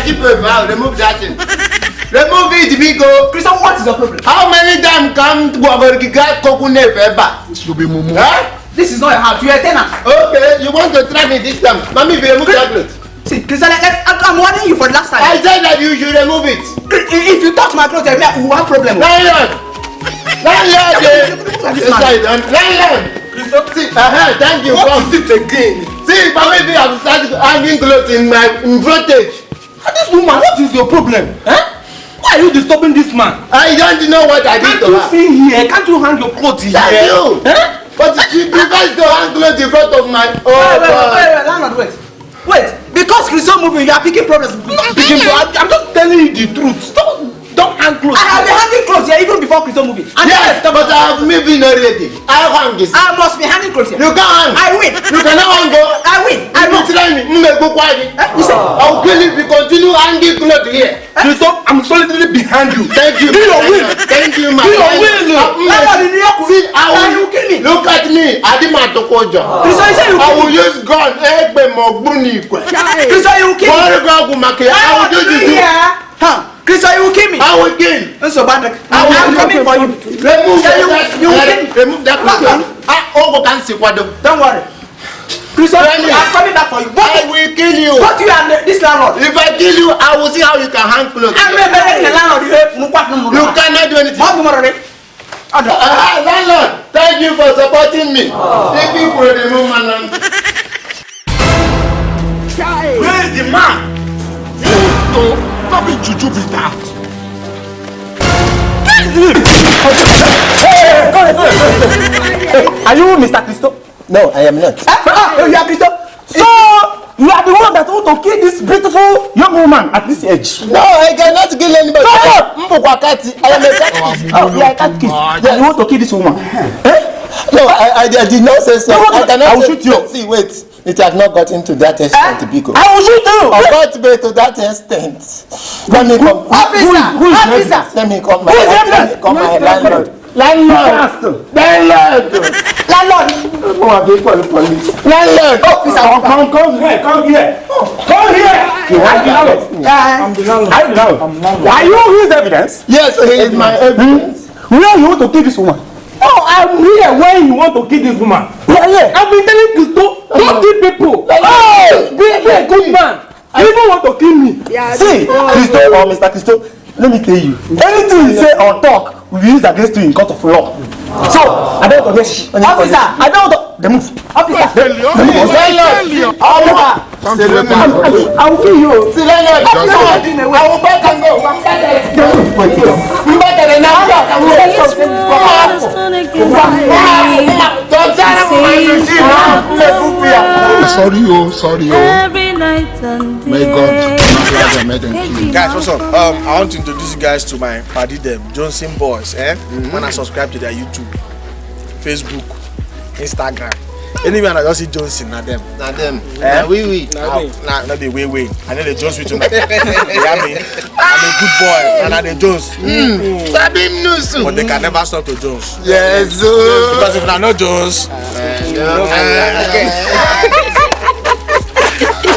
cheap remove that thing. Remove it, Biko. Christian, what is your problem? How many times come to Gogoriga Kokune Feba? Should be mumu. Huh? This is not your house. You are a tenant. Okay, you want to try me this time. Mommy, if you remove that clothes. See, Christian, I'm warning you for the last time. I said that you should remove it. If you touch my clothes, we will have problem. Lion! Lion! Look at this man. Lion! See, thank you. What is it again? See, Mommy, if you have started hanging clothes in my frontage. This woman, what is your problem? Huh? Why are you disturbing this man? I don't know what I did to her. Can't you see here? Can't you hang your clothes here? Thank you. Huh? But she prefers to hang clothes in front of my... Wait. Wait. Because Christian moving, you are picking problems. I'm just telling you the truth. Don't hang clothes. I have been hanging clothes here even before Christian moving. Yes, but I have maybe already. I hang this. I must be hanging clothes here. You can't hang. I win. You cannot hang. I win. I will try me. Go quiet. You say? I will kill if you continue hanging clothes here. Christian, I'm solidly behind you. Thank you. Do your will. Thank you, my Do your friend. will. See, I will. You kill me. Look at me. I did my tokoja. Christian, you say you I kill will me. use gun. Christian, you kill me. I will do this. Huh? Christian, you will kill me. I will kill. So bad. I'm coming for you. Remove You will kill me. remove that. Don't worry. Christian, I'm coming back for you. I will kill you. What you and this landlord? If I kill you, I will see how you can hang clothes. I'm not better than the landlord. You cannot do anything. Landlord, thank you for supporting me. Thank you for the movement. Where is the man? No, not be juju be that. Are you Mr. Christo? No, I am not. You are Christo? So, you are the one that want to kill this beautiful young woman at this age? No, I cannot kill anybody. I am a catechist. Oh, you are a catechist. Yeah, you want to kill this woman? No, I did not say so. No, I will shoot you. See, wait. It has not gotten to that extent, Biko. I will shoot you. I got to that extent. Let me come. Officer. Let me come. Who is Let me come, my landlord. Landlord. Officer, come here. Come here. I'm the landlord. Are you his evidence? Yes, he is my evidence. Where you want to kill this woman? Oh, I'm here when you want to kill this woman. Yeah. I've been telling you to don't kill people. Oh, be a good man. You even want to kill me. Yeah, see, Christo or Mr. Christo, let me tell you. Anything you say or talk will be used against you in court of law. So, I don't want to get officer, I don't want to move. Officer, I will kill you. See, I will back and go. Sorry. Every night and day. May God make them kill you. Guys, what's up? I want to introduce you guys to my party them, Johnson Boys. When I subscribe to their YouTube, Facebook, Instagram. Anyone that just see Johnson, not them. Not them. We. Not the way. I know the Jones with you. You hear me? I'm a good boy, and I'm the Jones. But they can never stop the Jones. Yes, Because if I'm not Jones,